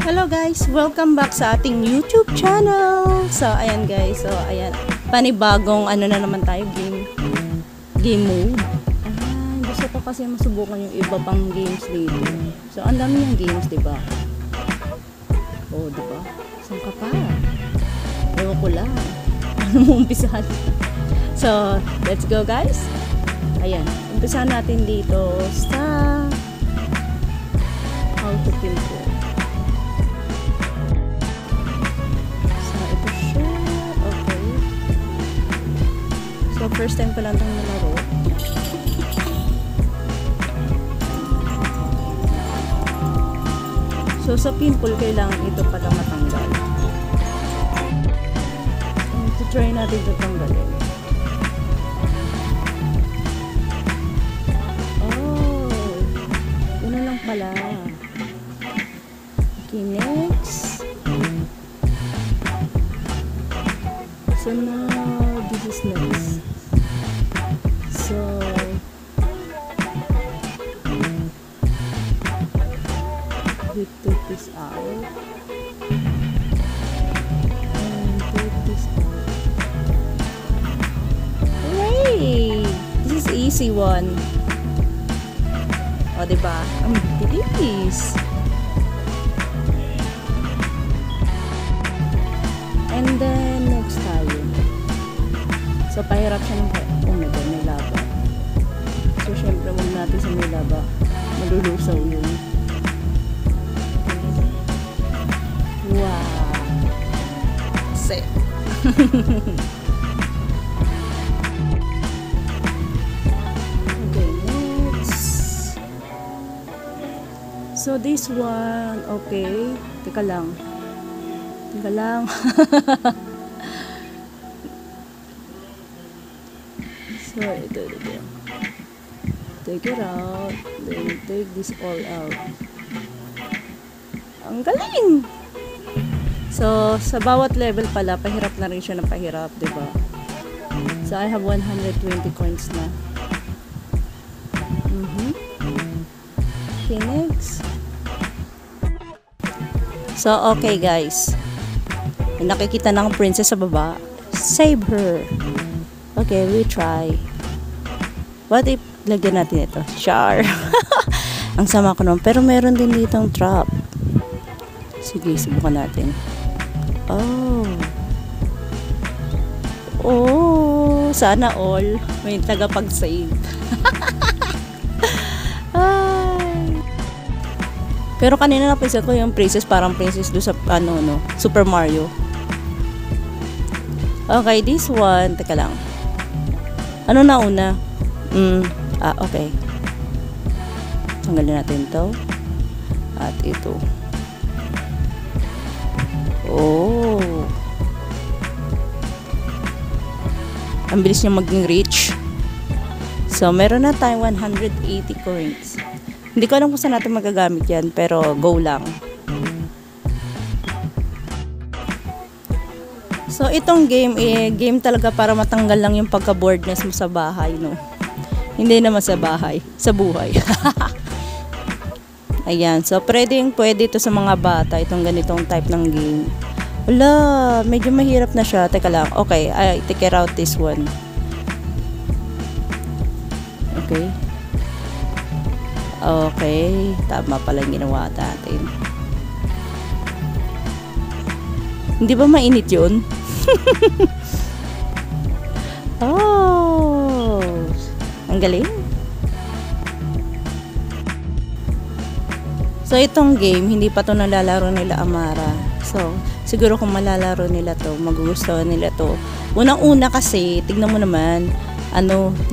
Hello guys, welcome back sa ating YouTube channel. So ayan guys, so ayan, panibagong ano na naman tayo, game mode. Ayan, gusto ko kasi masubukan yung iba pang games dito. So ang dami yung games, 'di ba? Oh, 'di ba? Saan ka pa? Ewan ko lang. Ano mo umpisahan? So, let's go guys. Ayan, umpisahan natin dito sa how to pimple. So, first time ko lang itong nalaro. So, sa pimple, kailangan ito pala matanggal. So, try natin ito tanggalin. Oh, yun na lang pala. Okay, next. So, now, this is next. So, we take this out and take this out. Hooray! This is easy one. O, diba? Ang bilis. And then, next tayo. So, pahirap siya ng oh my god, may laba. So, syempre, huwag natin sa may laba. Malulusaw yun. Wow! Set! Okay, next. So, this one, okay. Teka lang. Teka lang. So, ito. Take it out. Then, take this all out. Ang galing! So, sa bawat level pala, pahirap na rin siya ng pahirap, diba? So, I have 120 coins na. Okay, next. So, okay guys. May nakikita ng princess sa baba. Save her. Okay, we try. What if lagyan natin ito? Char. Ang sama ko naman. Pero meron din ditong trap. Sige, subukan natin. Oh, sana all. May tagapag-save. Pero kanina napansin ko yung princess, parang princess do sa Super Mario. Okay, this one. Teka lang. Ano na una? Okay. Tanggalin natin to. At ito. Oh. Ang bilis niya maging rich. So, meron na tayong 180 coins. Hindi ko alam kung saan natin magagamit yan, pero go lang. So, itong game, game talaga para matanggal lang yung pagka-boredness mo sa bahay, no? Hindi naman sa bahay, sa buhay. Ayan, so pwede ito sa mga bata, itong ganitong type ng game. Wala, medyo mahirap na siya. Teka lang, okay, I take it out this one. Okay. Okay, tama pala yung ginawa natin. Hindi ba mainit yun? Oh, ang galing. So, itong game, hindi pa to nalalaro nila Amara. So, siguro kung malalaro nila to, magugustuhan nila to. Unang-una kasi, tignan mo naman,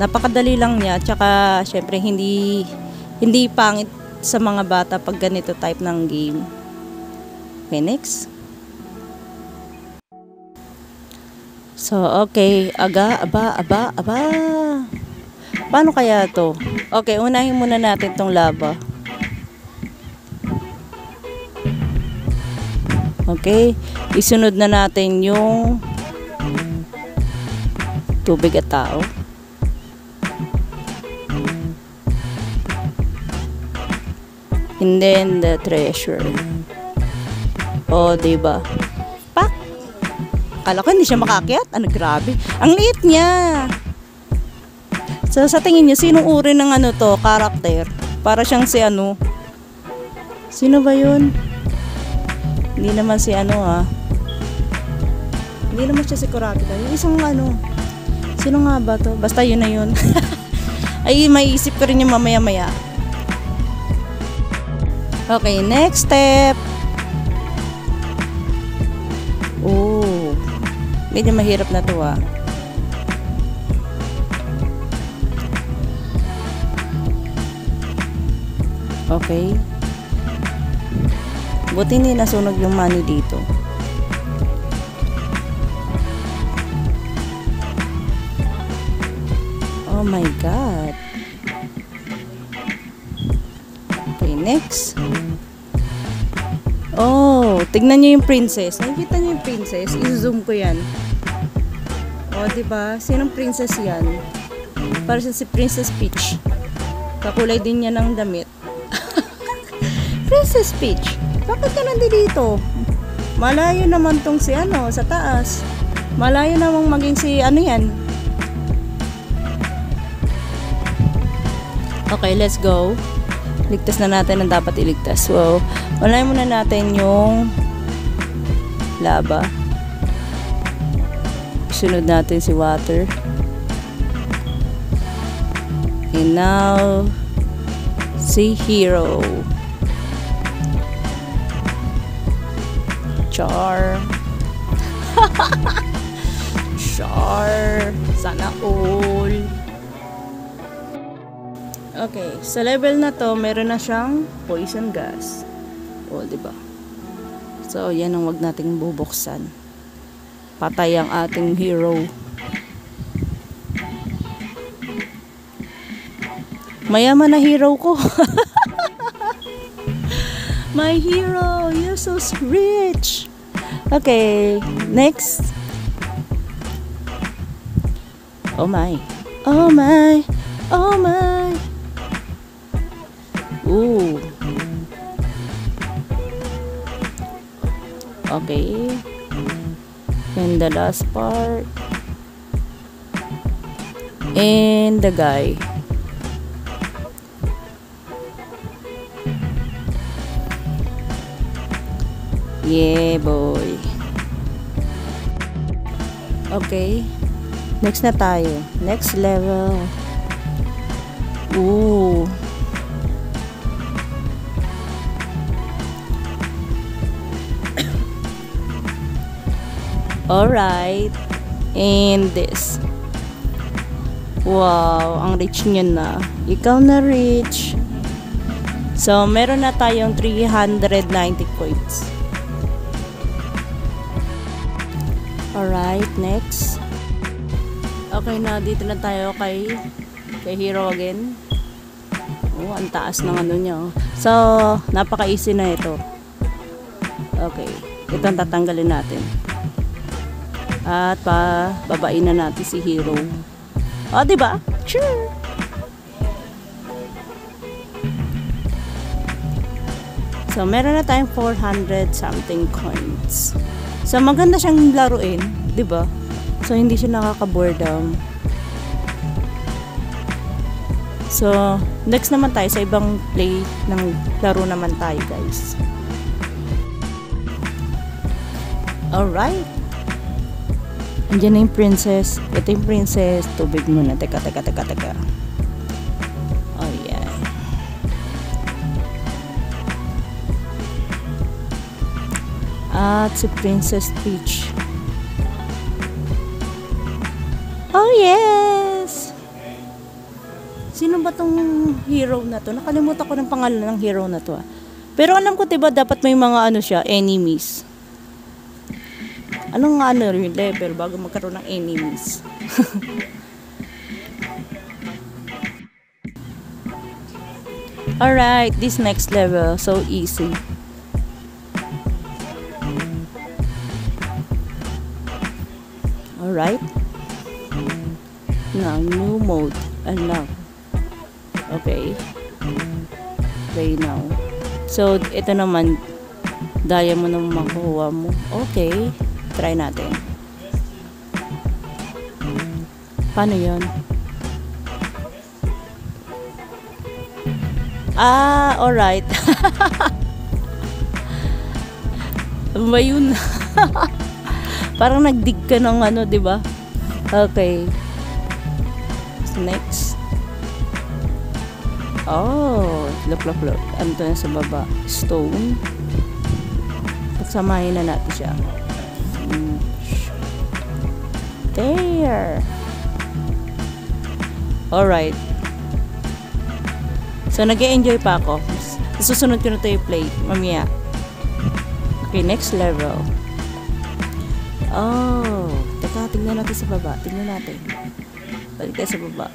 napakadali lang niya. Tsaka, syempre, hindi pangit sa mga bata pag ganito type ng game. Okay, next. So, okay. Aba. Paano kaya to? Okay, unahin muna natin tong lava. Okay, isunod na natin yung tubig at tao. And then the treasure. O, diba? Pak! Akala ko hindi siya makakyat. Ano, grabe. Ang liit niya. So, sa tingin niyo, sinong uri ng ano to, karakter? Para siyang si ano. Sino ba yun? Hindi naman si ano Hindi naman siya si Kurapika. Yung isang ano. Sino nga ba to? Basta yun na yun. Ay, maiisip ko rin yung mamaya-maya. Okay, next step. Oh. Medyo mahirap na to Okay. Buti hindi nasunog yung money dito. Oh my God. Okay, next. Oh, tignan niyo yung princess. Nakikita niyo yung princess? I-zoom ko yan. Oh, diba? Sinong princess yan? Para siya si Princess Peach. Kakulay din niya ng damit. Princess Peach. Bakit ka nandito? Malayo naman tong si ano, sa taas. Malayo namang maging si ano yan. Okay, let's go. Ligtas na natin ang dapat iligtas. So, unahin muna natin yung lava. Sunod natin si water. And now, si hero. Char. Char. Sana all. Okay, sa level na to, meron na siyang poison gas. O, diba? So, yan ang wag nating bubuksan. Patay ang ating hero. Mayaman na hero ko. My hero, you're so rich. Okay, next. Oh my. Oh my. Oh my. Ooh. Okay. And the last part. And the guy. Yeah, boy. Okay. Next na tayo. Next level. Ooh. Alright. And this. Wow, ang rich niya na. Ikaw na rich. So, meron na tayong 390 coins. Alright, next. Okay na, dito na tayo kay hero again. Oh, ang taas ng ano niya. So, napaka-easy na ito. Okay, ito ang tatanggalin natin. At babain na natin si hero. O, diba? Sure! So, meron na tayong 400 something coins. So, maganda siyang laruin. Diba? So, hindi siya nakaka-boredom. So, next naman tayo sa ibang play ng laro naman tayo, guys. Alright. Andiyan na yung princess. Ito yung princess. Tubig muna. Teka. Oh, yeah. At si Princess Peach. Oh, yes! Sino ba tong hero na to? Nakalimutan ko ng pangalan ng hero na to. Pero alam ko, diba, dapat may mga ano siya, enemies. Anong nga ano yung level bago magkaroon ng enemies? Alright, this next level, so easy. Alright. Now, new mode. Unlock. Okay. Okay now. So, ito naman, diamond na makuha mo. Okay. Try natin. Paano yun? Ah, alright. Ano ba yun? Parang nagdig ka ng ano, diba? Okay. Next. Oh, look. Ano to na sa baba? Stone. Pagsamahin na natin siya. There. Alright. So, nag-e-enjoy pa ako. Susunod ko na ito yung play. Mamaya. Okay, next level. Oh. Teka, tingnan natin sa baba. Tingnan natin. Balik tayo sa baba.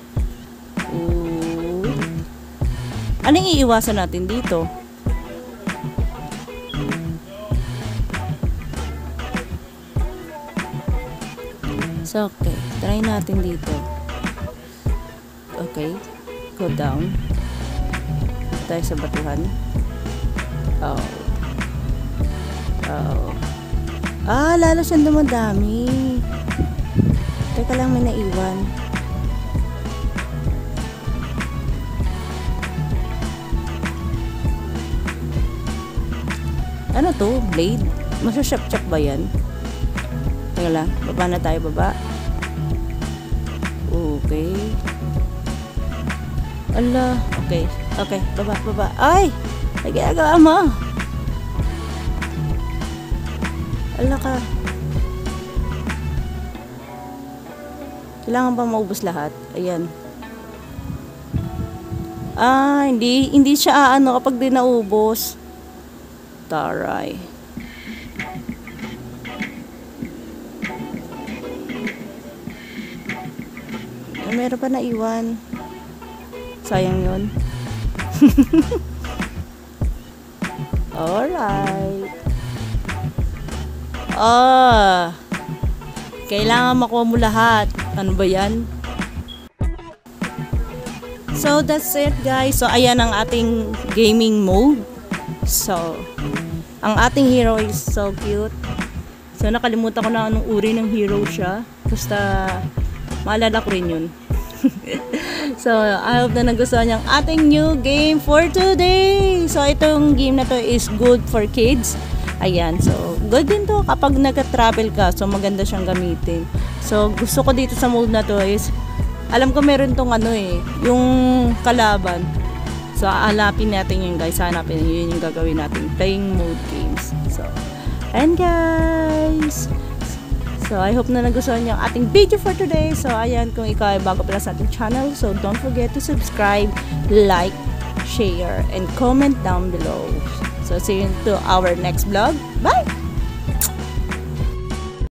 Ooh. Anong iiwasan natin dito? So, okay. Try natin dito. Okay. Go down. Tayo sa batuhan. Oh. Ah, lalo siyang dumadami. Teka lang, may naiwan. Ano to? Blade? Masyashap-chap ba yan? Teka lang, baba na tayo, baba. Okay. Ala, okay. Okay, baba. Ay! Ay, ginagawa mo. Ala ka. Kailangan ba maubos lahat? Ayan. Ah, hindi siya ano kapag di naubos. Taray. Meron pa na iwan. Sayang yun. Alright. Ah. Kailangan makuha mo lahat. Ano ba yan? So, that's it guys. So, ayan ang ating gaming mode. So, ang ating hero is so cute. So, nakalimutan ko na anong uri ng hero siya. Basta, maalala ko rin yun. So, I hope na nagustuhan niyo ang ating new game for today. So, itong game na to is good for kids. Ayan, so, good din to kapag nag-travel ka. So, maganda siyang gamitin. So, gusto ko dito sa mode na to is, alam ko meron tong ano yung kalaban. So, hanapin natin yun guys. Hanapin yun yung gagawin natin. Playing mode games. So, and guys, so, I hope na nagustuhan niyo ang ating video for today. So, ayan, kung ikaw ay bago pala sa ating channel, so don't forget to subscribe, like, share, and comment down below. So, see you to our next vlog. Bye!